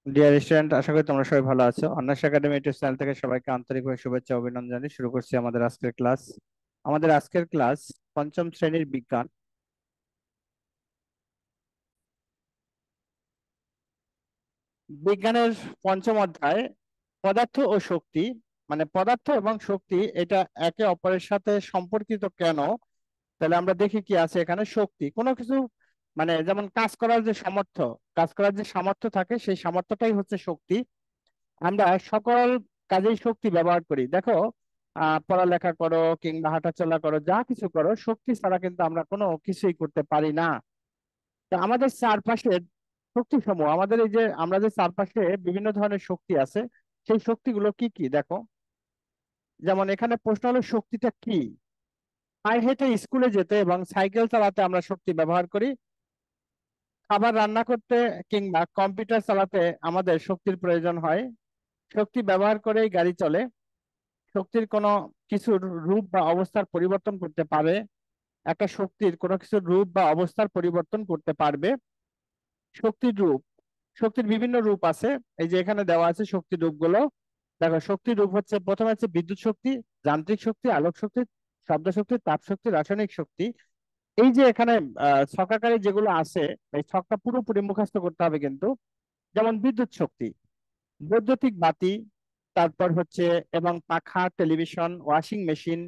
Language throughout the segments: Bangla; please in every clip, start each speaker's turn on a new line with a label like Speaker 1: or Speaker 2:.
Speaker 1: ডিয়ার স্টুডেন্ট, আশা করি তোমরা সবাই ভালো আছো। অনার্স একাডেমি ইউটিউব চ্যানেল থেকে সবাইকে আন্তরিকভাবে শুভেচ্ছা ও অভিনন্দন জানিয়ে শুরু করছি আমাদের আজকের ক্লাস। আমাদের আজকের ক্লাস পঞ্চম শ্রেণীর বিজ্ঞান। বিজ্ঞানের পঞ্চম অধ্যায় পদার্থ ও শক্তি। মানে পদার্থ এবং শক্তি এটা একে অপরের সাথে সম্পর্কিত কেন? তাহলে আমরা দেখি কি আছে এখানে। শক্তি কোনো কিছু, মানে যেমন কাজ করার যে সামর্থ্য থাকে, সেই সামর্থ্যটাই হচ্ছে শক্তি। আমরা সকল কাজেই শক্তি ব্যবহার করি। দেখো, পড়ালেখা করো কিংবা হাঁটাচলা করো, যা কিছু করো, শক্তি ছাড়া কিন্তু আমরা কোনো কিছুই করতে পারি না। তো আমাদের চারপাশের শক্তি সমূহ, আমাদের এই যে আমরা যে চারপাশে বিভিন্ন ধরনের শক্তি আছে, সেই শক্তিগুলো কি কি দেখো। যেমন এখানে প্রশ্ন হলো শক্তিটা কি। পায়ে হেঁটে স্কুলে যেতে এবং সাইকেল চালাতে আমরা শক্তি ব্যবহার করি। খাবার রান্না করতে কিংবা কম্পিউটার চালাতে আমাদের শক্তির প্রয়োজন হয়। শক্তি ব্যবহার করেই গাড়ি চলে। শক্তির কোনো কিছুর রূপ বা অবস্থার পরিবর্তন করতে পারে। একটা শক্তির কোনো কিছুর রূপ বা অবস্থার পরিবর্তন করতে পারবে। শক্তির রূপ, শক্তির বিভিন্ন রূপ আছে। এই যে এখানে দেওয়া আছে শক্তির রূপগুলো। দেখো, শক্তির রূপ হচ্ছে, প্রথমে হচ্ছে বিদ্যুৎ শক্তি, যান্ত্রিক শক্তি, আলোক শক্তি, শব্দ শক্তি, তাপ শক্তি, রাসায়নিক শক্তি। এই যে এখানে ছকাকারে যেগুলো আছে, এই ছকটা পুরোপুরি মুখস্থ করতে হবে কিন্তু। যেমন বিদ্যুৎ শক্তি, বৈদ্যুতিক বাতি, তারপর হচ্ছে এবং পাখা, টেলিভিশন, ওয়াশিং মেশিন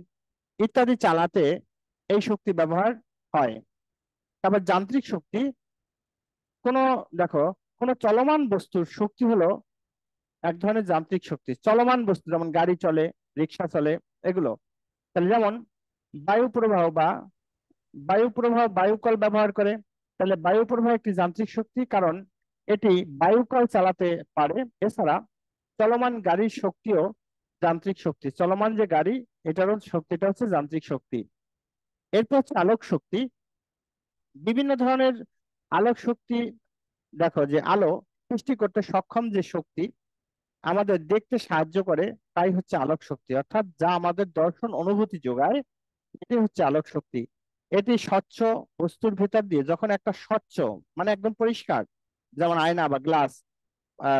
Speaker 1: ইত্যাদি চালাতে এই শক্তি ব্যবহার হয়। তারপর যান্ত্রিক শক্তি, কোনো, দেখো, কোনো চলমান বস্তুর শক্তি হলো এক ধরনের যান্ত্রিক শক্তি। চলমান বস্তু যেমন গাড়ি চলে, রিক্সা চলে, এগুলো। তাহলে যেমন বায়ু প্রবাহ বা বায়ুকল ব্যবহার করে। তাহলে বায়ু প্রবাহ একটি যান্ত্রিক শক্তি, কারণ এটি বায়ুকল চালাতে পারে। এছাড়া চলমান গাড়ির শক্তিও যান্ত্রিক শক্তি। চলমান যে গাড়ি, এটারও শক্তিটা হচ্ছে যান্ত্রিক শক্তি। এরপর হচ্ছে আলোক শক্তি। বিভিন্ন ধরনের আলোক শক্তি। দেখো, যে আলো সৃষ্টি করতে সক্ষম যে শক্তি আমাদের দেখতে সাহায্য করে, তাই হচ্ছে আলোক শক্তি, অর্থাৎ যা আমাদের দর্শন অনুভূতি যোগায়, এটি হচ্ছে আলোক শক্তি। এটি স্বচ্ছ বস্তুর ভেতর দিয়ে, যখন একটা স্বচ্ছ, মানে একদম পরিষ্কার, যেমন আয়না বা গ্লাস,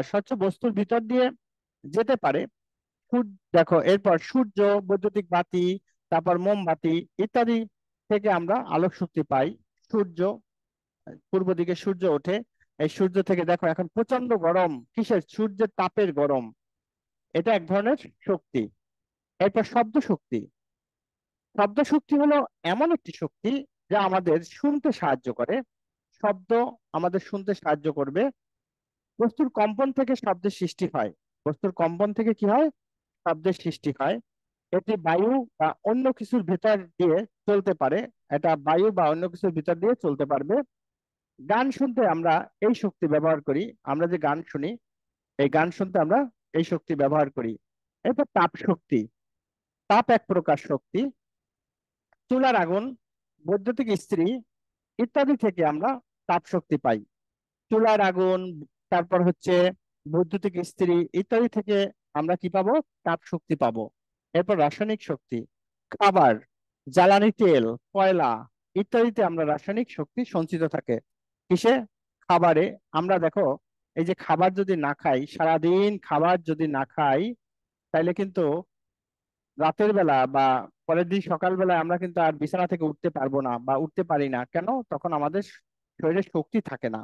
Speaker 1: স্বচ্ছ বস্তুর ভিতর দিয়ে যেতে পারে। দেখো, এরপর সূর্য, বৈদ্যুতিক বাতি, তারপর মোমবাতি ইত্যাদি থেকে আমরা আলোক শক্তি পাই। সূর্য, পূর্ব দিকে সূর্য ওঠে, এই সূর্য থেকে দেখো এখন প্রচন্ড গরম, কিসের? সূর্যের তাপের গরম। এটা এক ধরনের শক্তি। এরপর শব্দ শক্তি। শব্দ শক্তি হলো এমন একটি শক্তি যা আমাদের শুনতে সাহায্য করে। শব্দ আমাদের শুনতে সাহায্য করবে। বস্তুর কম্পন থেকে শব্দের সৃষ্টি হয়। বস্তুর কম্পন থেকে কি হয়? শব্দের সৃষ্টি হয়। এটি বায়ু বা অন্য কিছুর ভিতর দিয়ে চলতে পারে। এটা বায়ু বা অন্য কিছুর ভিতর দিয়ে চলতে পারবে। গান শুনতে আমরা এই শক্তি ব্যবহার করি। আমরা যে গান শুনি, এই গান শুনতে আমরা এই শক্তি ব্যবহার করি। এরপর তাপ শক্তি। তাপ এক প্রকার শক্তি। চুলার আগুন, বৈদ্যুতিক ইস্ত্রি ইত্যাদি থেকে আমরা তাপ শক্তি পাই। চুলার আগুন, তারপর হচ্ছে বৈদ্যুতিক ইস্ত্রি ইত্যাদি থেকে আমরা কি পাবো? তাপ শক্তি পাবো। এরপর রাসায়নিক শক্তি। খাবার, জ্বালানি তেল, কয়লা ইত্যাদিতে আমরা রাসায়নিক শক্তি সঞ্চিত থাকে। কিসে? খাবারে। আমরা দেখো, এই যে খাবার যদি না খাই, সারাদিন খাবার যদি না খাই, তাইলে কিন্তু রাতের বেলা বা পরের দিন সকালবেলা আমরা কিন্তু আর বিছানা থেকে উঠতে পারবো না বা উঠতে পারি না। কেন? তখন আমাদের শরীরে শক্তি থাকে না।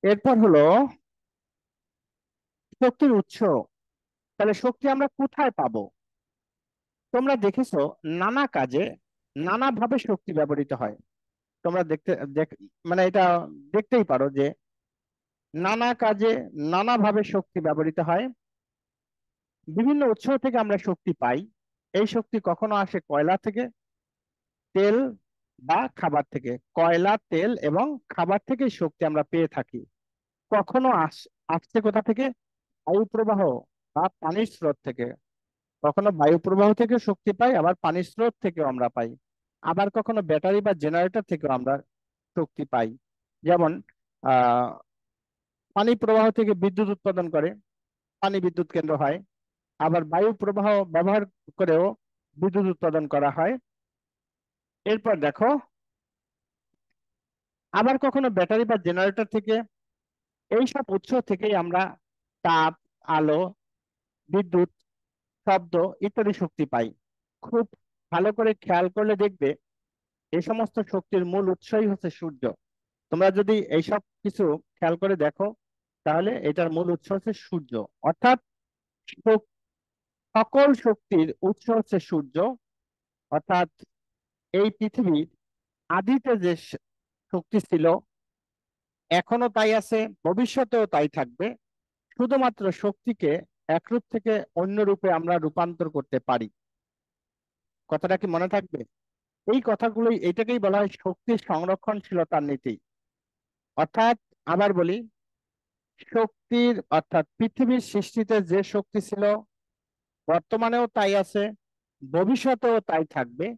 Speaker 1: এরপর হলো শক্তির উৎস। তাহলে শক্তি আমরা কোথায় পাবো? তোমরা দেখেছো, নানা কাজে নানা ভাবে শক্তি ব্যবহৃত হয়। তোমরা মানে এটা দেখতেই পারো যে নানা কাজে নানা ভাবে শক্তি ব্যবহৃত হয়। বিভিন্ন উৎস থেকে আমরা শক্তি পাই। এই শক্তি কখনো আসে কয়লা থেকে, তেল বা খাবার থেকে। কয়লা, তেল এবং খাবার থেকে শক্তি আমরা পেয়ে থাকি। কখনো আসছে কোথা থেকে? বায়ু প্রবাহ বা পানির স্রোত থেকে। কখনো বায়ু প্রবাহ থেকে শক্তি পাই, আবার পানির স্রোত থেকেও আমরা পাই। আবার কখনো ব্যাটারি বা জেনারেটর থেকেও আমরা শক্তি পাই। যেমন আহ পানি প্রবাহ থেকে বিদ্যুৎ উৎপাদন করে, পানি বিদ্যুৎ কেন্দ্র হয়। আবার বায়ু প্রবাহ ব্যবহার করেও বিদ্যুৎ উৎপাদন করা হয়। এরপর দেখো, আবার কখনো ব্যাটারি বা জেনারেটর থেকে এইসব উৎস থেকেই আমরা তাপ, আলো, বিদ্যুৎ, শব্দ ইত্যাদি শক্তি পাই। খুব ভালো করে খেয়াল করলে দেখবে এই সমস্ত শক্তির মূল উৎসই হচ্ছে সূর্য। তোমরা যদি এইসব কিছু খেয়াল করে দেখো, তাহলে এটার মূল উৎস হচ্ছে সূর্য। অর্থাৎ শক- সকল শক্তির উৎস হচ্ছে সূর্য। অর্থাৎ এই পৃথিবীর আদিতে যে শক্তি ছিল, এখনো তাই আছে, ভবিষ্যতেও তাই থাকবে। শুধুমাত্র শক্তিকে এক রূপ থেকে অন্য রূপে আমরা রূপান্তর করতে পারি। কথাটা কি মনে থাকবে? এই কথাগুলোই, এটাকেই বলা হয় শক্তির সংরক্ষণশীলতার নীতি। অর্থাৎ আবার বলি, শক্তির অর্থাৎ পৃথিবীর সৃষ্টিতে যে শক্তি ছিল, বর্তমানেও তাই আছে, ভবিষ্যতেও তাই থাকবে।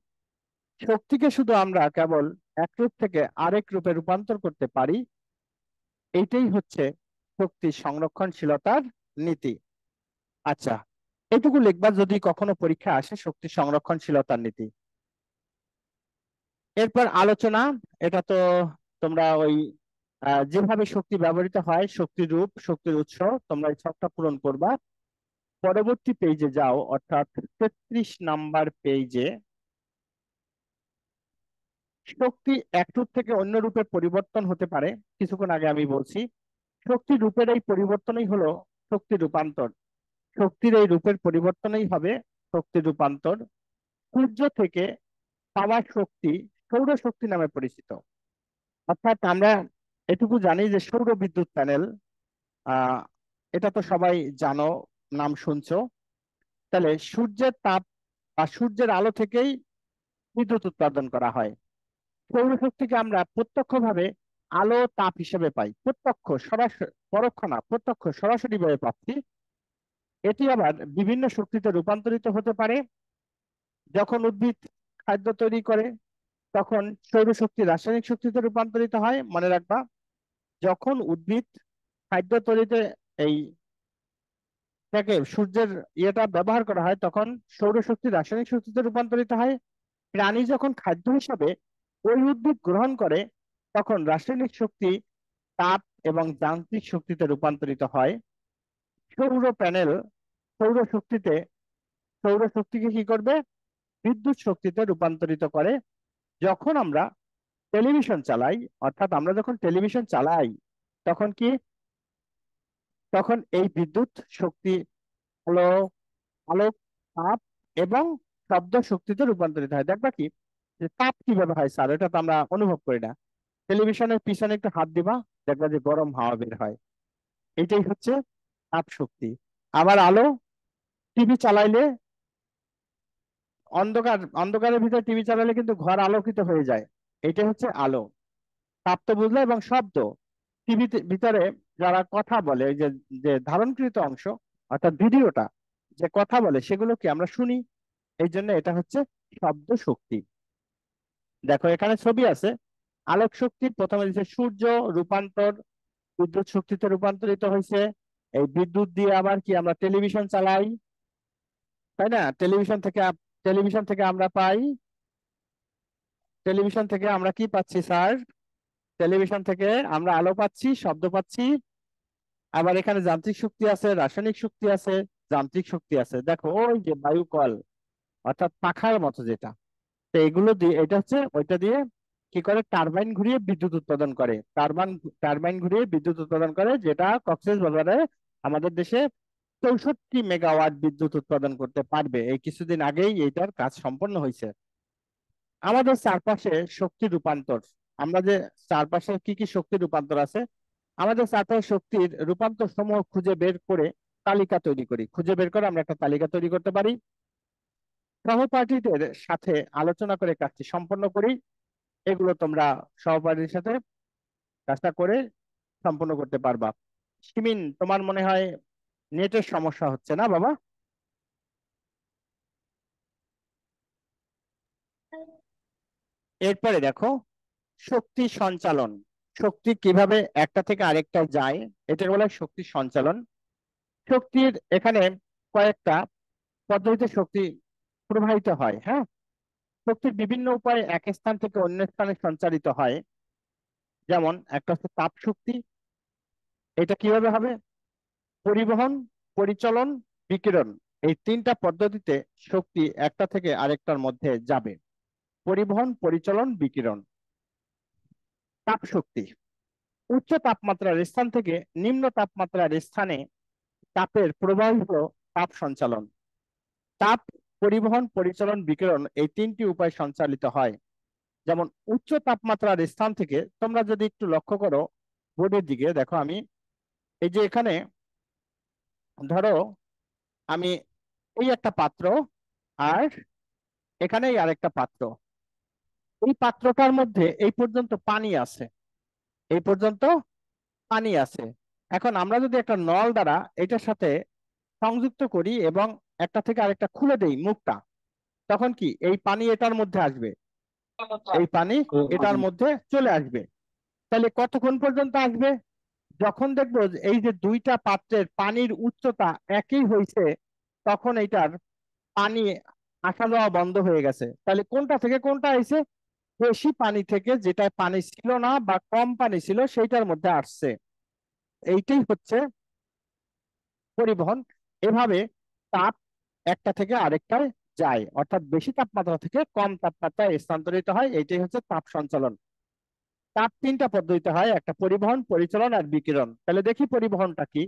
Speaker 1: শক্তিকে শুধু আমরা কেবল এক রূপ থেকে আরেক রূপে রূপান্তর করতে পারি। এইটাই হচ্ছে শক্তির সংরক্ষণশীলতার নীতি। আচ্ছা, এটুকু লিখবা যদি কখনো পরীক্ষা আসে, শক্তি সংরক্ষণশীলতার নীতি। এরপর আলোচনা। এটা তো তোমরা ওই যেভাবে শক্তি ব্যবহৃত হয়, শক্তির রূপ, শক্তির উৎস, তোমরা এই ছকটা পূরণ করবা। পরবর্তী পেজে যাও, অর্থাৎ 33 নাম্বার পেজে। শক্তি এক রূপ থেকে অন্য রূপে পরিবর্তন হতে পারে। কিছুক্ষণ আগে আমি বলছি, শক্তি রূপের এই পরিবর্তনই হলো শক্তি রূপান্তর। শক্তির এই রূপের পরিবর্তনই হবে শক্তি রূপান্তর। সূর্য থেকে পাওয়া শক্তি সৌর শক্তি নামে পরিচিত। অর্থাৎ আমরা এটুকু জানি যে সৌর বিদ্যুৎ প্যানেল, আহ এটা তো সবাই জানো, নাম শুনছো। তাহলে সূর্যের তাপ বা সূর্যের আলো থেকেই বিদ্যুৎ উৎপাদন করা হয়। সৌরশক্তিকে আমরা প্রত্যক্ষভাবে আলো তাপ হিসেবে পাই, প্রত্যক্ষ সরাসরি, পরোক্ষ না, প্রত্যক্ষ সরাসরি ভাবে পাচ্ছি। এটি আবার বিভিন্ন শক্তিতে রূপান্তরিত হতে পারে। যখন উদ্ভিদ খাদ্য তৈরি করে, তখন সৌরশক্তি রাসায়নিক শক্তিতে রূপান্তরিত হয়। মনে রাখবা, যখন উদ্ভিদ খাদ্য তৈরিতে এই তাকে সূর্যের ইয়েটা ব্যবহার করা হয়, তখন সৌরশক্তি রাসায়নিক শক্তিতে রূপান্তরিত হয়। প্রাণী যখন খাদ্য হিসাবে ওই উদ্ভিদ গ্রহণ করে, তখন রাসায়নিক শক্তি তাপ এবং যান্ত্রিক শক্তিতে রূপান্তরিত হয়। সৌর প্যানেল সৌর শক্তিতে সৌর শক্তিকে কি করবে? বিদ্যুৎ শক্তিতে রূপান্তরিত করে। যখন আমরা টেলিভিশন চালাই, অর্থাৎ আমরা যখন টেলিভিশন চালাই, তখন কি, তখন এই বিদ্যুৎ শক্তি আলো, আলোক, তাপ এবং শব্দ শক্তিতে রূপান্তরিত হয়। দেখবা কি, যে তাপ কিভাবে হয় স্যার, এটা তো আমরা অনুভব করি না। টেলিভিশনের পিছনে একটু হাত দিবা, দেখবা যে গরম হাওয়া বের হয়। এটাই হচ্ছে তাপ শক্তি। আবার আলো, টিভি চালাইলে অন্ধকারের ভিতরে টিভি চালালে কিন্তু ঘর আলোকিত হয়ে যায়। এটা হচ্ছে আলো। তাপ তো বুঝলে, এবং শব্দ, টিভিতে ভিতরে যারা কথা বলে, ওই যে যে ধারণকৃত অংশ, অর্থাৎ ভিডিওটা, যে কথা বলে সেগুলো কি আমরা শুনি। এই জন্য এটা হচ্ছে শব্দ শক্তি। দেখো এখানে ছবি আছে। আলোক শক্তির প্রথমে দিচ্ছে সূর্য, রূপান্তর বিদ্যুৎ শক্তিতে রূপান্তরিত হয়েছে। এই বিদ্যুৎ দিয়ে আবার কি আমরা টেলিভিশন চালাই, তাই না? টেলিভিশন থেকে আমরা পাই, টেলিভিশন থেকে আমরা কি পাচ্ছি স্যার? টেলিভিশন থেকে আমরা আলো পাচ্ছি, শব্দ পাচ্ছি। আবার এখানে যান্ত্রিক শক্তি আছে, রাসায়নিক শক্তি আছে, যান্ত্রিক শক্তি আছে। দেখো ওই যে বায়ু কল, অর্থাৎ পাখার মতো যেটা, তো এগুলো দিয়ে, এটা হচ্ছে ওইটা দিয়ে কি করে, টারবাইন ঘুরিয়ে বিদ্যুৎ উৎপাদন করে। টারবাইন ঘুরিয়ে বিদ্যুৎ উৎপাদন করে, যেটা কক্সবাজারে আমাদের দেশে 64 মেগাওয়াট বিদ্যুৎ উৎপাদন করতে পারবে। এই কিছুদিন আগেই এইটার কাজ সম্পন্ন হয়েছে। আমাদের চারপাশে শক্তি রূপান্তর, আমরা যে চারপাশে কি কি শক্তি রূপান্তর আছে, আমাদের চারপাশে শক্তির রূপান্তর সমূহ খুঁজে বের করে তালিকা তৈরি করি। খুঁজে বের করে আমরা একটা তালিকা তৈরি করতে পারি। সহপাঠীদের সাথে আলোচনা করে কাজটি সম্পন্ন করি। এগুলো তোমরা সহপাঠীর সাথে কাজটা করে সম্পন্ন করতে পারবা। সিমিন, তোমার মনে হয় নেটের সমস্যা হচ্ছে না বাবা? এরপরে দেখো শক্তি সঞ্চালন। শক্তি কিভাবে একটা থেকে আরেকটা যায়, এটা বলা হয় শক্তি সঞ্চালন। শক্তির এখানে কয়েকটা পদ্ধতিতে শক্তি প্রবাহিত হয়। হ্যাঁ, শক্তির বিভিন্ন উপায়ে এক স্থান থেকে অন্য স্থানে সঞ্চারিত হয়। যেমন একটা হচ্ছে তাপ শক্তি, এটা কিভাবে হবে? পরিবহন, পরিচলন, বিকিরণ, এই তিনটা পদ্ধতিতে শক্তি একটা থেকে আরেকটার মধ্যে যাবে। পরিবহন, পরিচলন, বিকিরণ। তাপ শক্তি, উচ্চ তাপমাত্রার স্থান থেকে নিম্ন তাপমাত্রার স্থানে তাপের প্রবাহ হলো তাপ সঞ্চালন। তাপ পরিবহন, পরিচলন, বিকিরণ এই তিনটি উপায় সঞ্চালিত হয়। যেমন উচ্চ তাপমাত্রার স্থান থেকে, তোমরা যদি একটু লক্ষ্য করো বোর্ডের দিকে দেখো, আমি এই যে এখানে ধরো আমি এই একটা পাত্র, আর এখানে এই আরেকটা পাত্র, এই পাত্রটার মধ্যে এই পর্যন্ত পানি আছে, এই পর্যন্ত পানি আছে। এখন আমরা যদি একটা নল দ্বারা এটার সাথে সংযুক্ত করি এবং একটা থেকে আরেকটা খুলে দেই মুখটা, তখন কি এই পানি এটার মধ্যে আসবে, এই পানি এটার মধ্যে চলে আসবে। তাহলে কতক্ষণ পর্যন্ত আসবে? যখন দেখবো যে এই যে দুইটা পাত্রের পানির উচ্চতা একই হয়েছে, তখন এইটার পানি আসা যাওয়া বন্ধ হয়ে গেছে। তাহলে কোনটা থেকে কোনটা আইছে? বেশি পানি থেকে, যেটা পানি ছিল না বা কম পানি ছিল সেইটার মধ্যে আসছে। এইটাই হচ্ছে পরিবহন। এভাবে তাপ একটা থেকে আরেকটায় যায়, অর্থাৎ বেশি তাপমাত্রা থেকে কম তাপমাত্রায় স্থানান্তরিত হয়। এইটাই হচ্ছে তাপ সঞ্চালন। তাপ তিনটা পদ্ধতিতে হয়, একটা পরিবহন, পরিচালন আর বিকিরণ। তাহলে দেখি পরিবহনটা কি।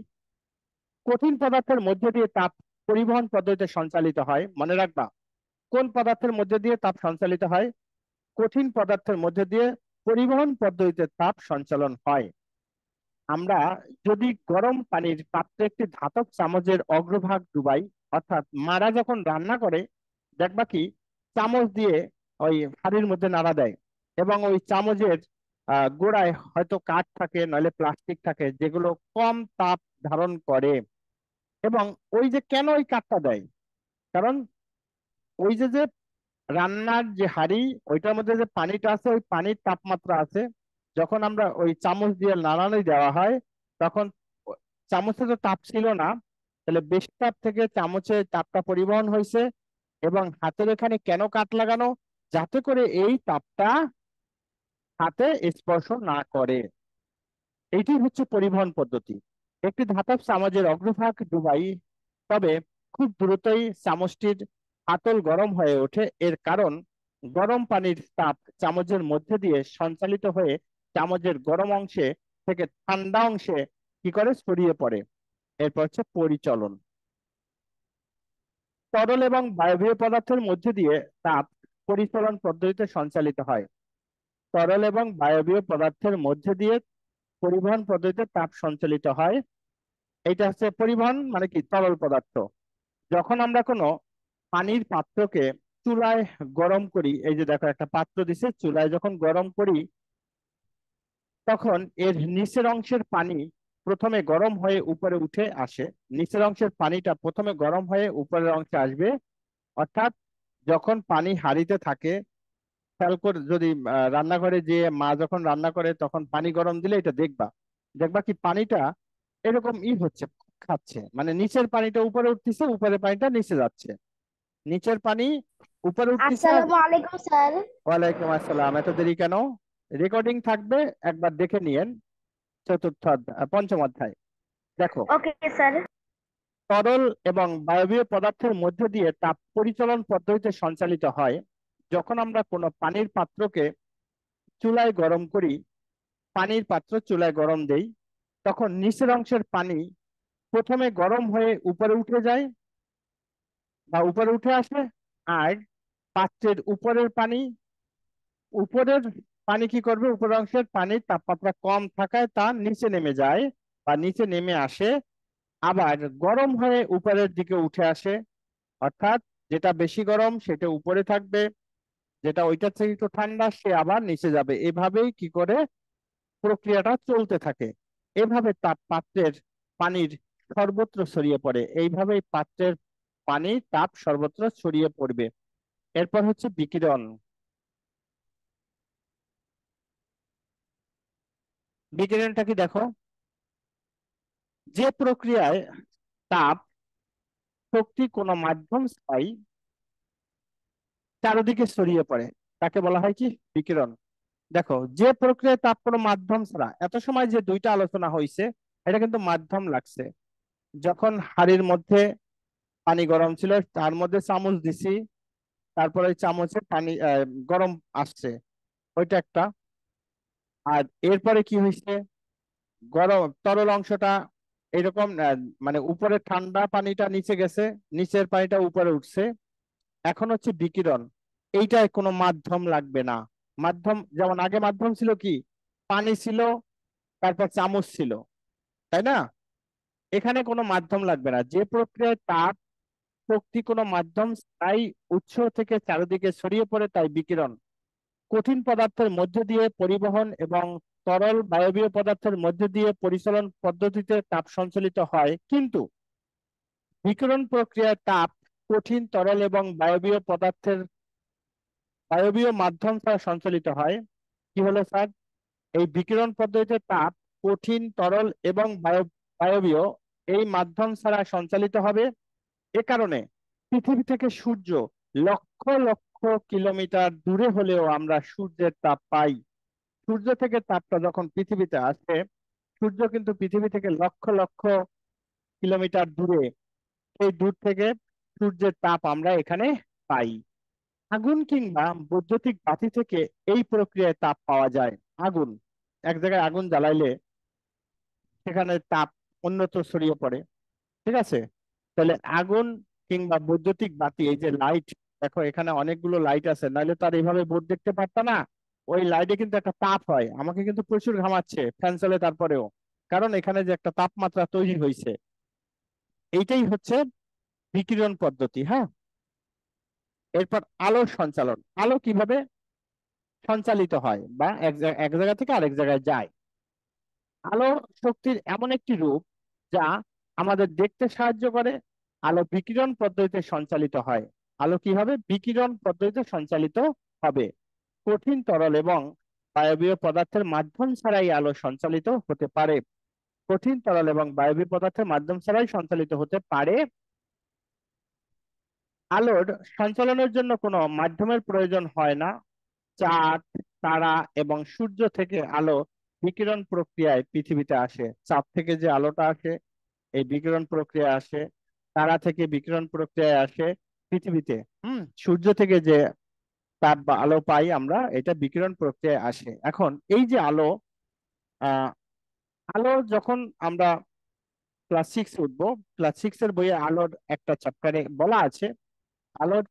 Speaker 1: কঠিন পদার্থের মধ্যে দিয়ে তাপ পরিবহন পদ্ধতিতে সঞ্চালিত হয়। মনে রাখবা, কোন পদার্থের মধ্যে দিয়ে তাপ সঞ্চালিত হয়? কঠিন পদার্থের মধ্যে দিয়ে পরিবহন পদ্ধতিতে তাপ সঞ্চালন হয়। আমরা যদি গরম পানির পাত্রে একটি ধাতব চামচের অগ্রভাগ ডুবাই, অর্থাৎ মারা যখন রান্না করে, দেখবা কি চামচ দিয়ে ওই হাঁড়ির মধ্যে নাড়া দেয়, এবং ওই চামচের গোড়ায় হয়তো কাঠ থাকে, নইলে প্লাস্টিক থাকে, যেগুলো কম তাপ ধারণ করে। এবং ওই যে কেন ওই কাঠটা দেয়, কারণ ওই যে যে রান্নার যে হাঁড়ি, ওইটার মধ্যে যে পানিটা আছে, ওই পানির তাপমাত্রা আছে। যখন আমরা ওই চামচ দিয়ে নাড়ানি দেওয়া হয়, তখন চামচে তো তাপ ছিল না, তাহলে বেশি তাপ থেকে চামচে তাপটা পরিবহন হয়েছে। এবং হাতের এখানে কেন কাট লাগানো? যাতে করে এই তাপটা হাতে স্পর্শ না করে। এইটি হচ্ছে পরিবহন পদ্ধতি। একটি ধাতব চামচের অগ্রভাগ ডুবাই, তবে খুব দ্রুতই চামচটির আতল গরম হয়ে ওঠে। এর কারণ, গরম পানির তাপ চামচের মধ্যে দিয়ে সঞ্চালিত হয়ে চামচের গরম অংশে থেকে ঠান্ডা অংশে কি করে ছড়িয়ে পড়ে। এরপর হচ্ছে পরিচলন। তরল এবং বায়বীয় পদার্থের মধ্যে দিয়ে তাপ পরিচলন পদ্ধতিতে সঞ্চালিত হয়। তরল এবং বায়বীয় পদার্থের মধ্যে দিয়ে পরিবহন পদ্ধতিতে তাপ সঞ্চালিত হয়। এটা হচ্ছে পরিবহন, মানে কি তরল পদার্থ। যখন আমরা কোনো পানির পাত্রকে চুলায় গরম করি, এই যে দেখো একটা পাত্র দিছে, চুলায় যখন গরম করি, তখন এর নিচের অংশের পানি প্রথমে গরম হয়ে উপরে উঠে আসে। নিচের অংশের পানিটা প্রথমে গরম হয়ে উপরের অংশে আসবে। অর্থাৎ যখন পানি হাঁড়িতে থাকে, খেয়াল করে যদি রান্নাঘরে যে মা যখন রান্না করে তখন পানি গরম দিলে এটা দেখবা, দেখবা কি পানিটা এরকম হচ্ছে, খাচ্ছে, মানে নিচের পানিটা উপরে উঠতেছে, উপরের পানিটা নিচে যাচ্ছে। নিচের পানি উপরে উঠতেছে আর।
Speaker 2: আসসালামু আলাইকুম স্যার।
Speaker 1: ওয়ালাইকুম আসসালাম। এত দেরি কেন? রেকর্ডিং থাকবে, একবার দেখে নিয়েন। চতুর্থ অধ্যায়, পঞ্চম অধ্যায় দেখো।
Speaker 2: Okay sir.
Speaker 1: তরল এবং বায়বীয় পদার্থের মধ্যে দিয়ে তাপ পরিচালন পদ্ধতিতে সঞ্চালিত হয়। যখন আমরা কোনো পানির পাত্রকে চুলায় গরম করি, পানির পাত্র চুলায় গরম দেই, তখন নিচের অংশের পানি প্রথমে গরম হয়ে উপরে উঠে যায় বা উপরে উঠে আসে। আর পাত্রের উপরের পানি কি করবে? উপরের অংশের পানির তাপমাত্রা কম থাকায় তা নিচে নেমে যায় বা নিচে নেমে আসে, আবার গরম হয়ে উপরের দিকে উঠে আসে। অর্থাৎ যেটা বেশি গরম সেটা উপরে থাকবে, যেটা ওইটার থেকে একটু ঠান্ডা সে আবার নিচে যাবে। এভাবেই কি করে প্রক্রিয়াটা চলতে থাকে। এভাবে তাপ পাত্রের পানির সর্বত্র ছড়িয়ে পড়ে, এইভাবেই পাত্রের পানি তাপ সর্বত্র ছড়িয়ে পড়বে। এরপর হচ্ছে বিকিরণ। বিকিরণটা কি দেখো, যে প্রক্রিয়ায় তাপ শক্তি কোনো মাধ্যম ছাড়াই চারিদিকে ছড়িয়ে পড়ে, তাকে বলা হয় কি? বিকিরণ। দেখো, যে প্রক্রিয়ায় তাপ কোনো মাধ্যম ছাড়া, এত সময় যে দুইটা আলোচনা হয়েছে, এটা কিন্তু মাধ্যম লাগছে। যখন হাড়ির মধ্যে পানি গরম ছিল তার মধ্যে চামচ দিছি, তারপরে ওই চামচে পানি গরম আসছে, ওইটা একটা। আর এরপরে কি হয়েছে, গরম তরল অংশটা এরকম মানে উপরে ঠান্ডা পানিটা নিচে গেছে, নিচের পানিটা উপরে উঠছে। এখন হচ্ছে বিকিরণ, এইটায় কোনো মাধ্যম লাগবে না। মাধ্যম যেমন আগে মাধ্যম ছিল কি, পানি ছিল, তারপর চামচ ছিল, তাই না? এখানে কোনো মাধ্যম লাগবে না। যে প্রক্রিয়ায় তাপ শক্তি কোনো মাধ্যম তাই উৎস থেকে চারিদিকে ছড়িয়ে পড়ে, তাই বিকিরণ। কঠিন পদার্থের মধ্য দিয়ে পরিবহন এবং তরল বায়বীয় পদার্থের মধ্য দিয়ে পরিচালন পদ্ধতিতে তাপ সঞ্চালিত হয়, কিন্তু বিকিরণ প্রক্রিয়ায় তাপ কঠিন তরল এবং বায়বীয় মাধ্যম ছাড়া সঞ্চালিত হয়। কি হলো স্যার? এই বিকিরণ পদ্ধতিতে তাপ কঠিন তরল এবং বায়বীয় এই মাধ্যম ছাড়া সঞ্চালিত হবে। এ কারণে পৃথিবী থেকে সূর্য লক্ষ লক্ষ কিলোমিটার দূরে হলেও আমরা সূর্যের তাপ পাই। সূর্য থেকে তাপটা যখন পৃথিবীতে আসে, সূর্য কিন্তু পৃথিবী থেকে লক্ষ লক্ষ কিলোমিটার দূরে, এই দূর থেকে সূর্যের তাপ আমরা এখানে পাই। আগুন কিংবা বৈদ্যুতিক বাতি থেকে এই প্রক্রিয়ায় তাপ পাওয়া যায়। আগুন, এক জায়গায় আগুন জ্বালাইলে সেখানে তাপ অন্যত্র ছড়িয়ে পড়ে, ঠিক আছে? তাহলে আগুন কিংবা বৈদ্যুতিক বাতি, এই যে লাইট, দেখো এখানে অনেকগুলো লাইট আছে, নাহলে তো আর এইভাবে বোর্ড দেখতে পারতাম না। ওই লাইটে কিন্তু একটা তাপ হয়, আমাকে কিন্তু প্রচুর ঘামাচ্ছে ফ্যান চলে তারপরেও, কারণ এখানে যে একটা তাপমাত্রা তৈরি হয়েছে। এইটাই হচ্ছে বিকিরণ পদ্ধতি, হ্যাঁ। এরপর আলোর সঞ্চালন, আলো কিভাবে সঞ্চালিত হয় বা এক জায়গা থেকে আরেক জায়গায় যায়। আলো শক্তির এমন একটি রূপ যা আমাদের দেখতে সাহায্য করে। আলো বিকিরণ পদ্ধতিতে সঞ্চালিত হয়। আলো কিভাবে বিকিরণ পদ্ধতিতে সঞ্চালিত হবে? কঠিন তরল এবং বায়বীয় পদার্থের মাধ্যম ছাড়াই আলো সঞ্চালিত হতে পারে। কঠিন তরল এবং বায়বীয় পদার্থের মাধ্যম ছাড়াই সঞ্চালিত হতে পারে। আলোর সঞ্চালনের জন্য কোনো মাধ্যমের প্রয়োজন হয় না। চাঁদ, তারা এবং সূর্য থেকে আলো বিকিরণ প্রক্রিয়ায় পৃথিবীতে আসে। চাঁদ থেকে যে আলোটা আসে, এই বিকিরণ প্রক্রিয়া আসে। তারা থেকে বিকিরণ প্রক্রিয়ায় আসে পৃথিবীতে। সূর্য থেকে যে তাপ বা আলো পাই আমরা, এটা বিকিরণ প্রক্রিয়ায় আসে। এখন এই যে আলো, আহ আলো যখন আমরা ক্লাস 6 উঠবো, ক্লাস 6 এর বইয়ে আলোর একটা চ্যাপ্টারে বলা আছে, আলোর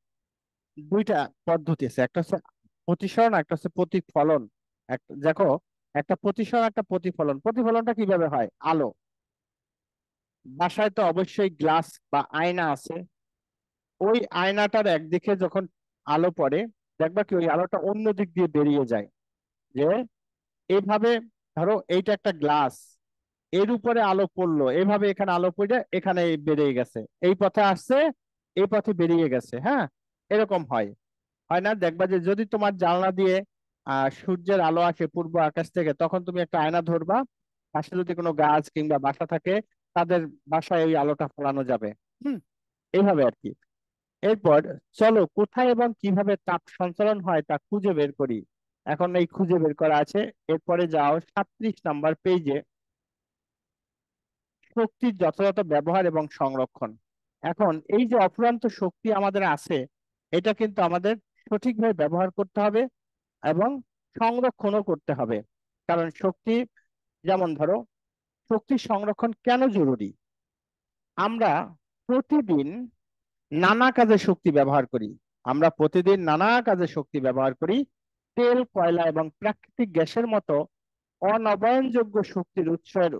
Speaker 1: দুইটা পদ্ধতি আছে, একটা হচ্ছে প্রতিসরণ, একটা হচ্ছে প্রতিফলন। দেখো, একটা প্রতিসরণ একটা প্রতিফলন। প্রতিফলনটা কিভাবে হয়? আলো, বাসায় তো অবশ্যই গ্লাস বা আয়না আছে, ওই আয়নাটার একদিকে যখন আলো পড়ে, দেখবা কি ওই আলোটা অন্য দিক দিয়ে বেরিয়ে যায়। যে এইভাবে, ধরো এইটা একটা গ্লাস, এর উপরে আলো পড়লো, এভাবে এখানে আলো পড়ে এখানে বেরিয়ে গেছে, এই পথে আসছে, এই পথে বেরিয়ে গেছে, হ্যাঁ। এরকম হয়, হয় না? দেখবা যে যদি তোমার জানলা দিয়ে সূর্যের আলো আসে পূর্ব আকাশ থেকে, তখন তুমি একটা আয়না ধরবা, পাশে যদি কোনো গাছ কিংবা বাসা থাকে, তাদের বাসায় ওই আলোটা ফলানো যাবে। হুম, এইভাবে আর কি। এরপর চলো কোথায় এবং কিভাবে তাপ সঞ্চালন হয় তা খুঁজে বের করি। এখন এই খুঁজে বের করা আছে। এরপরে যাও 37 নম্বর পেজে, শক্তির যথাযথ ব্যবহার এবং সংরক্ষণ। এখন এই যে অফুরন্ত শক্তি আমাদের আছে, এটা কিন্তু আমাদের সঠিকভাবে ব্যবহার করতে হবে এবং সংরক্ষণও করতে হবে। কারণ শক্তি, যেমন ধরো, শক্তির সংরক্ষণ কেন জরুরি? আমরা প্রতিদিন নানা কাজে শক্তি ব্যবহার করি। আমরা প্রতিদিন নানা কাজে শক্তি ব্যবহার করি। তেল, কয়লা এবং প্রাকৃতিক গ্যাসের মতো অনবায়নযোগ্য শক্তির উৎসের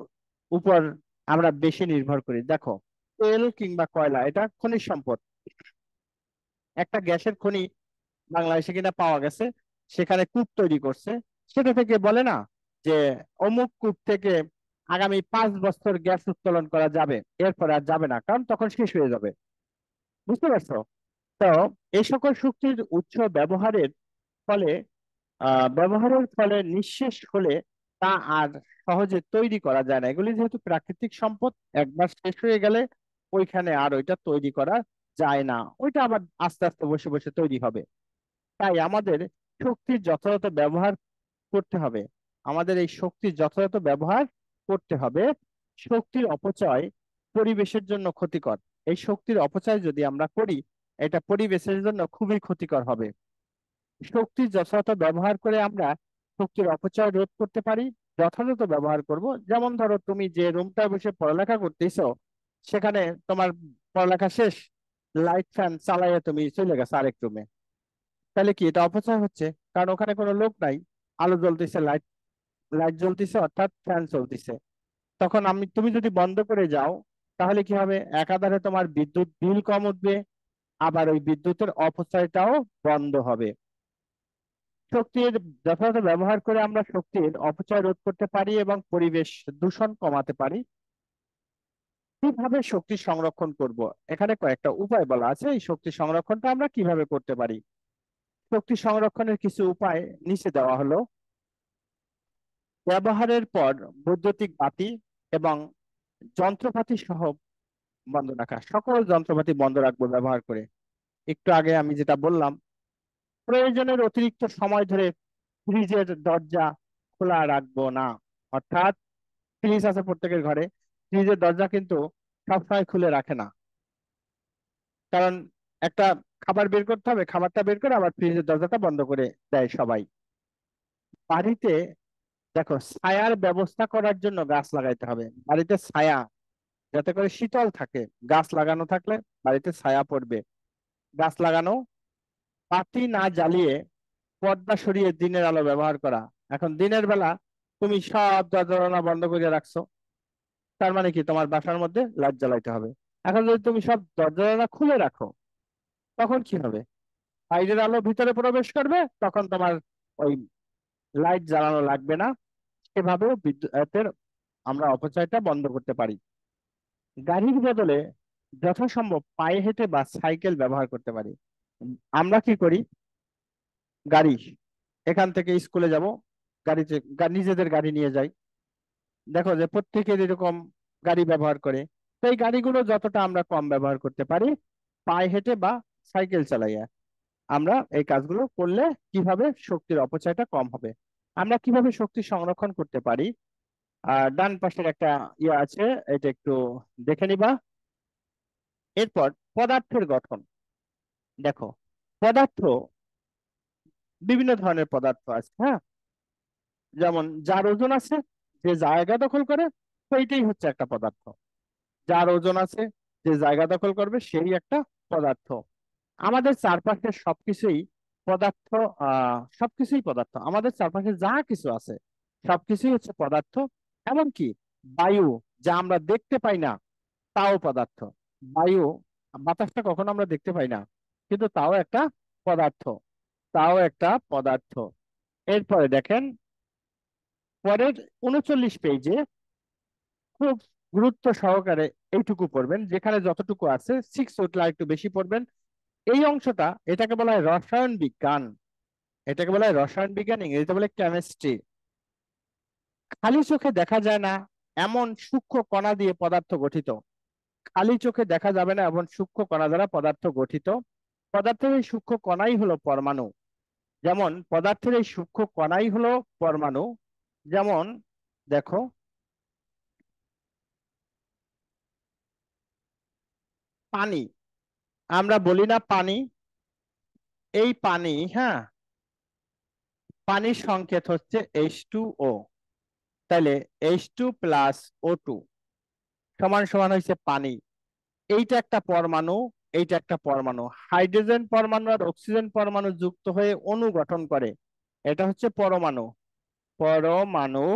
Speaker 1: উপর আমরা বেশি নির্ভর করি। দেখো, তেল কিংবা কয়লা এটা খনিজ সম্পদ, একটা গ্যাসের খনি বাংলাদেশে কিনা পাওয়া গেছে, সেখানে কূপ তৈরি করছে। সেটা থেকে বলে না যে অমুক কূপ থেকে আগামী 5 বছর গ্যাস উত্তোলন করা যাবে, এরপরে আর যাবে না, কারণ তখন শেষ হয়ে যাবে। বুঝতে পারছো? তো এই সকল শক্তির উৎস ফলে ব্যবহারের ফলে নিঃশেষ হলে তা আর সহজে তৈরি করা যায় না। এগুলি যেহেতু প্রাকৃতিক সম্পদ, একবার শেষ হয়ে গেলে ওইখানে আর ওইটা তৈরি করা যায় না, ওইটা আবার আস্তে আস্তে বসে বসে তৈরি হবে। তাই আমাদের শক্তির যথাযথ ব্যবহার করতে হবে। আমাদের এই শক্তির যথাযথ ব্যবহার করতে হবে। শক্তির অপচয় পরিবেশের জন্য ক্ষতিকর। এই শক্তির অপচয় যদি আমরা করি, এটা পরিবেশের জন্য খুবই ক্ষতিকর হবে। শক্তির যথাযথ ব্যবহার করে আমরা শক্তির অপচয় রোধ করতে পারি। যথাযথ ব্যবহার করব, যেমন ধরো তুমি যে রুমটায় বসে পড়ালেখা করতেছো, সেখানে তোমার পড়ালেখা শেষ, লাইট ফ্যান চালাইয়া তুমি চলে গেছো আরেক রুমে, তাহলে কি এটা অপচয় হচ্ছে? কারণ ওখানে কোনো লোক নাই, আলো জ্বলতেছে, লাইট লাইট জ্বলতেছে, অর্থাৎ ফ্যান চলতেছে। তখন তুমি যদি বন্ধ করে যাও, তাহলে কি হবে? একাধারে তোমার বিদ্যুৎ বিল কম উঠবে, আবার ওই বিদ্যুতের অপচয়টাও বন্ধ হবে। শক্তির যথাযথ ব্যবহার করে আমরা শক্তির অপচয় রোধ করতে পারি এবং পরিবেশ দূষণ কমাতে পারি। কিভাবে শক্তি সংরক্ষণ করব? এখানে কয়েকটা উপায় বলা আছে, এই শক্তি সংরক্ষণটা আমরা কিভাবে করতে পারি। শক্তি সংরক্ষণের কিছু উপায় নিচে দেওয়া হলো। ব্যবহারের পর বৈদ্যুতিক বাতি এবং যন্ত্রপাতি সহ বন্ধ রাখা, সকল যন্ত্রপাতি বন্ধ রাখবো ব্যবহার করে। একটু আগে আমি যেটা বললাম, প্রয়োজনের অতিরিক্ত সময় ধরে ফ্রিজের দরজা খোলা রাখবো না। অর্থাৎ ফ্রিজ আছে প্রত্যেকের ঘরে, ফ্রিজের দরজা কিন্তু সবসময় খুলে রাখে না। কারণ একটা খাবার বের করতে হবে, খাবারটা বের করে আবার ফ্রিজের দরজাটা বন্ধ করে দেয় সবাই। বাড়িতে দেখো, ছায়ার ব্যবস্থা করার জন্য গাছ লাগাইতে হবে। বাড়িতে ছায়া, যাতে করে শীতল থাকে, গাছ লাগানো থাকলে বাড়িতে ছায়া পড়বে। গাছ লাগানো, বাতি না জ্বালিয়ে পর্দা সরিয়ে দিনের আলো ব্যবহার করা। এখন দিনের বেলা তুমি সব দরজা জানালা বন্ধ করে রাখছো, তার মানে কি তোমার বাসার মধ্যে লাইট জ্বালাইতে হবে। এখন যদি তুমি সব দরজা জানালা খুলে রাখো, তখন কি হবে? বাইরের আলো ভিতরে প্রবেশ করবে, তখন তোমার ওই লাইট জ্বালানো লাগবে না। এভাবেও বিদ্যুতের আমরা অপচয়টা বন্ধ করতে পারি। গাড়ির বদলে যথাসম্ভব পায়ে হেঁটে বা সাইকেল ব্যবহার করতে পারি। আমরা কি করি? গাড়ি, এখান থেকে স্কুলে যাব, গাড়িতে নিজেদের গাড়ি নিয়ে যাই। দেখো যে প্রত্যেকের এরকম গাড়ি ব্যবহার করে। তো এই গাড়িগুলো যতটা আমরা কম ব্যবহার করতে পারি, পায়ে হেঁটে বা সাইকেল চালাইয়া, আমরা এই কাজগুলো করলে কিভাবে শক্তির অপচয়টা কম হবে। আমরা কিভাবে শক্তি সংরক্ষণ করতে পারি, ডান পাশের একটা ইয়ে আছে, এটা একটু দেখে নিবা। এরপর পদার্থের গঠন। দেখো, পদার্থ, বিভিন্ন ধরনের পদার্থ আছে, হ্যাঁ। যেমন যার ওজন আছে, যে জায়গা দখল করে, সেইটাই হচ্ছে একটা পদার্থ। যার ওজন আছে, যে জায়গা দখল করবে, সেই একটা পদার্থ। আমাদের চারপাশের সবকিছুই পদার্থ। সবকিছুই পদার্থ, আমাদের চারপাশে যা কিছু আছে সবকিছুই হচ্ছে পদার্থ। এমনকি বায়ু, যা আমরা দেখতে পাই না, তাও পদার্থ। বায়ু, বাতাসটা কখনো আমরা দেখতে পাই না, কিন্তু তাও একটা পদার্থ, তাও একটা পদার্থ। এরপরে দেখেন, পরের 39 পেজে খুব গুরুত্ব সহকারে এইটুকু পড়বেন, যেখানে যতটুকু আছে, 6 উঠলে একটু বেশি পড়বেন। এই অংশটা, এটাকে বলা হয় রসায়ন বিজ্ঞান। এটাকে বলা হয় রসায়ন বিজ্ঞান, ইংরেজিতে বলে কেমিস্ট্রি। খালি চোখে দেখা যায় না এমন সূক্ষ্ম কণা দিয়ে পদার্থ গঠিত। খালি চোখে দেখা যাবে না এমন সূক্ষ্ম কণা দ্বারা পদার্থ গঠিত। পদার্থের এই সূক্ষ্ম কণাই হলো পরমাণু। যেমন পদার্থের এই সূক্ষ্ম কণাই হলো পরমাণু। যেমন দেখো, পানি, আমরা বলি না পানি, এই পানি, হ্যাঁ, পানির সংকেত হচ্ছে H2O। তাহলে H2 + O2 সমান সমান হয়েছে পানি। এইটা একটা পরমাণু, এইটা একটা পরমাণু। হাইড্রোজেন পরমাণু আর অক্সিজেন পরমাণু যুক্ত হয়ে অণু গঠন করে, এটা হচ্ছে পরমাণু। পরমাণু,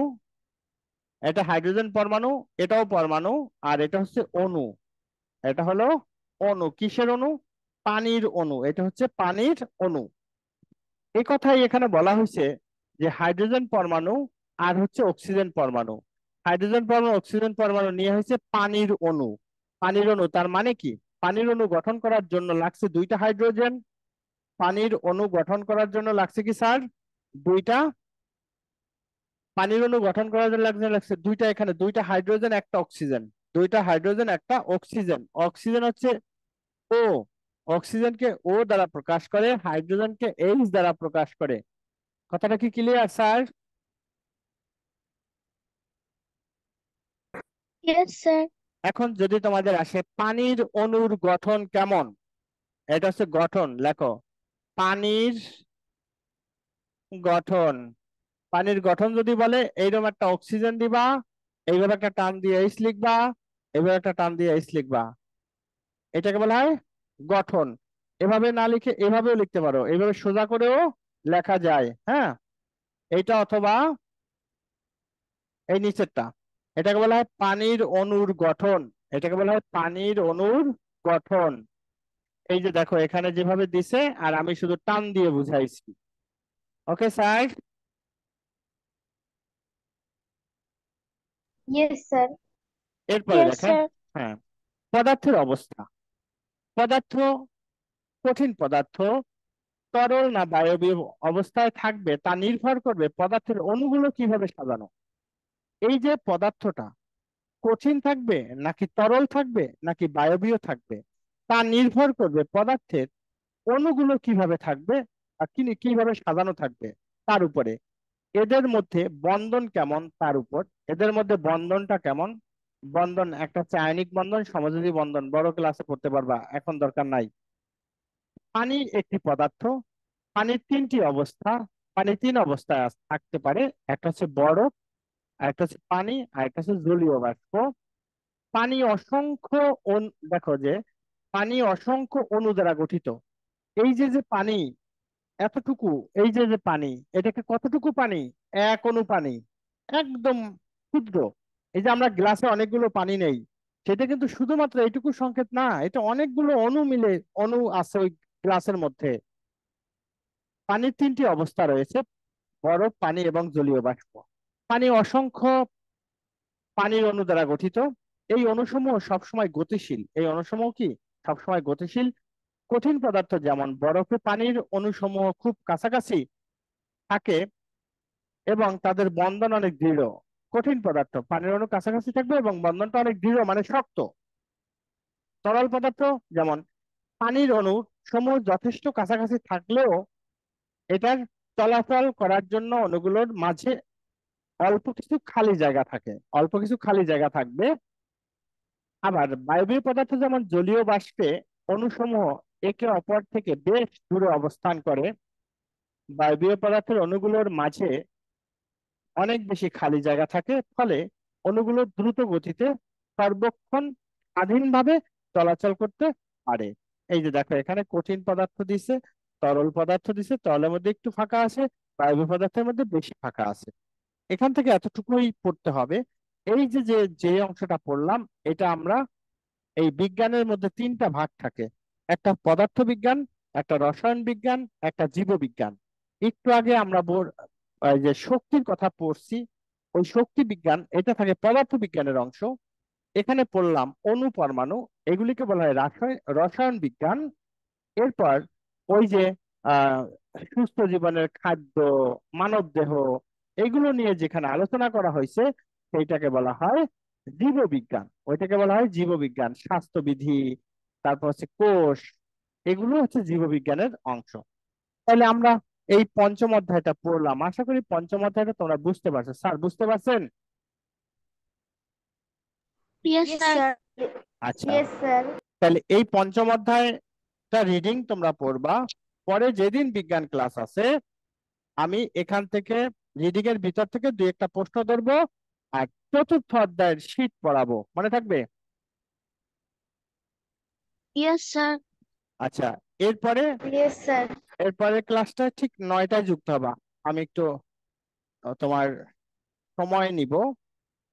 Speaker 1: এটা হাইড্রোজেন পরমাণু, এটাও পরমাণু, আর এটা হচ্ছে অণু। এটা হলো অণু। কিসের অণু? পানির অণু। এটা হচ্ছে পানির অণু। এই কথাই এখানে বলা হয়েছে যে হাইড্রোজেন পরমাণু আর হচ্ছে অক্সিজেন পরমাণু, হাইড্রোজেন পরমাণু অক্সিজেন পরমাণু নিয়ে হয়েছে পানির অণু। পানির অণু তার মানে কি? পানির অণু গঠন করার জন্য লাগছে দুইটা হাইড্রোজেন। পানির অণু গঠন করার জন্য লাগছে কি স্যার? দুইটা। পানির অণু গঠন করার জন্য লাগছে দুইটা, এখানে দুইটা হাইড্রোজেন একটা অক্সিজেন। দুইটা হাইড্রোজেন একটা অক্সিজেন। অক্সিজেন হচ্ছে ও, অক্সিজেনকে ও দ্বারা প্রকাশ করে, হাইড্রোজেনকে এইচ দ্বারা প্রকাশ করে। কথাটা কি ক্লিয়ার স্যার?
Speaker 2: Yes, sir.
Speaker 1: এখন যদি তোমাদের আসে পানির অণুর গঠন কেমন, এটা হচ্ছে গঠন, লেখো পানির গঠন। পানির গঠন যদি বলে এইরকম একটা অক্সিজেন দিবা, এইভাবে একটা টান দিয়ে এইচ লিখবা, এইভাবে একটা টান দিয়ে এইচ লিখবা, এটাকে বলা হয় গঠন। এভাবে না লিখে এভাবেও লিখতে পারো, এইভাবে সোজা করেও লেখা যায়, হ্যাঁ। এইটা অথবা এই নিচেরটা, এটাকে বলা হয় পানির অণুর গঠন। এটাকে বলা হয় পানির অণুর গঠন। এই যে দেখো এখানে যেভাবে দিছে, আর আমি শুধু টান দিয়ে বুঝাইছি। Okay sir.
Speaker 2: Yes, sir.
Speaker 1: এরপরে
Speaker 2: Yes,
Speaker 1: দেখেন,
Speaker 2: sir.
Speaker 1: হ্যাঁ, পদার্থের অবস্থা। পদার্থ, কঠিন পদার্থ তরল না বায়বীয় অবস্থায় থাকবে তা নির্ভর করবে পদার্থের অণুগুলো কিভাবে সাজানো। এই যে পদার্থটা কঠিন থাকবে নাকি তরল থাকবে নাকি বায়বীয় থাকবে, তা নির্ভর করবে পদার্থের অণুগুলো কিভাবে থাকবে আর কিভাবে সাজানো থাকবে তার উপরে। এদের মধ্যে বন্ধন কেমন তার উপর, এদের মধ্যে বন্ধনটা কেমন। বন্ধন একটা হচ্ছে আয়নিক বন্ধন, সমযোজী বন্ধন, বড় ক্লাসে পড়তে পারবা, এখন দরকার নাই। পানি একটি পদার্থ, পানির তিনটি অবস্থা, পানি তিন অবস্থায় থাকতে পারে। একটা হচ্ছে বরফ, আরেকটা হচ্ছে পানি, আরেকটা হচ্ছে জলীয় বাষ্প। পানি অসংখ্য দেখো যে পানি অসংখ্য অণু দ্বারা গঠিত। এই যে যে পানি এতটুকু, এই যে যে পানি, এটাকে কতটুকু পানি, এক অণু পানি, একদম ক্ষুদ্র। এই যে আমরা গ্লাসে অনেকগুলো পানি নেই, সেটা কিন্তু শুধুমাত্র এইটুকু সংকেত না, এটা অনেকগুলো অণু মিলে, অণু আছে ওই গ্লাসের মধ্যে। পানির তিনটি অবস্থা রয়েছে, বরফ, পানি এবং জলীয় বাষ্প। পানি অসংখ্য পানির অণু দ্বারা গঠিত। এই অণুসমূহ সবসময় গতিশীল, এই অণুসমূহ কি সবসময় গতিশীল। কঠিন পদার্থ যেমন বরফে পানির অণুসমূহ খুব কাছাকাছি থাকে এবং তাদের বন্ধন অনেক দৃঢ়। কঠিন পদার্থ পানির অণু কাছাকাছি থাকবে এবং বন্ধনটা অনেক দৃঢ় মানে শক্ত। তরল পদার্থ যেমন পানির অণু সমূহ যথেষ্ট কাছাকাছি থাকলেও এটার চলাচল করার জন্য অণুগুলোর মাঝে অল্প কিছু খালি জায়গা থাকে, অল্প কিছু খালি জায়গা থাকবে। আবার বায়বীয় পদার্থ যেমন জলীয় বাষ্পে অণুসমূহ একে অপর থেকে বেশ দূরে অবস্থান করে। বায়বীয় পদার্থের অণুগুলোর মাঝে অনেক বেশি খালি জায়গা থাকে, ফলে অণুগুলো দ্রুত গতিতে সর্বক্ষণ স্বাধীনভাবে চলাচল করতে পারে। এই যে দেখো এখানে কঠিন পদার্থ দিছে, তরল পদার্থ দিছে, তরলের মধ্যে একটু ফাঁকা আছে, বায়বীয় পদার্থের মধ্যে বেশি ফাঁকা আছে। এখান থেকে এতটুকুই পড়তে হবে। এই যে যে যে অংশটা পড়লাম, এটা আমরা এই বিজ্ঞানের মধ্যে তিনটা ভাগ থাকে, একটা পদার্থ বিজ্ঞান, একটা রসায়ন বিজ্ঞান, একটা জীববিজ্ঞান। একটু আগে আমরা এই যে শক্তির কথা পড়ছি, ওই শক্তি বিজ্ঞান এটা থাকে পদার্থ বিজ্ঞানের অংশ। এখানে পড়লাম অণু, পরমাণু, এগুলিকে বলা হয় রসায়ন বিজ্ঞান। এরপর ওই যে আহ সুস্থ জীবনের খাদ্য, মানব দেহ, এগুলো নিয়ে যেখানে আলোচনা করা হয়েছে সেইটাকে বলা হয় জীববিজ্ঞান। ওইটাকে বলা হয় জীববিজ্ঞান, স্বাস্থ্যবিধি, তারপর হচ্ছে কোষ, এগুলো হচ্ছে জীববিজ্ঞানের অংশ। তাহলে আমরা এই পঞ্চম অধ্যায়টা পড়লাম, আশা করি পঞ্চম অধ্যায়টা তোমরা বুঝতে পারছো। স্যার বুঝতে পারছেন?
Speaker 2: Yes,
Speaker 3: Yes,
Speaker 2: sir.
Speaker 3: sir.
Speaker 1: আচ্ছা,
Speaker 3: Yes, sir.
Speaker 1: তাহলে এই পঞ্চম অধ্যায়টা রিডিং তোমরা পড়বা। পরে যেদিন বিজ্ঞান ক্লাস আছে আমি এখান থেকে রিডিং এর ভিতর থেকে দুই একটা প্রশ্ন ধরবো, আর চতুর্থ অধ্যায়ের শীট পড়াবো, মনে থাকবে?
Speaker 2: Yes, sir.
Speaker 1: আচ্ছা, এরপরে
Speaker 3: Yes, sir.
Speaker 1: এরপরে ক্লাসটা ঠিক 9টায় যুক্ত হবা। আমি একটু তোমার সময় নিব।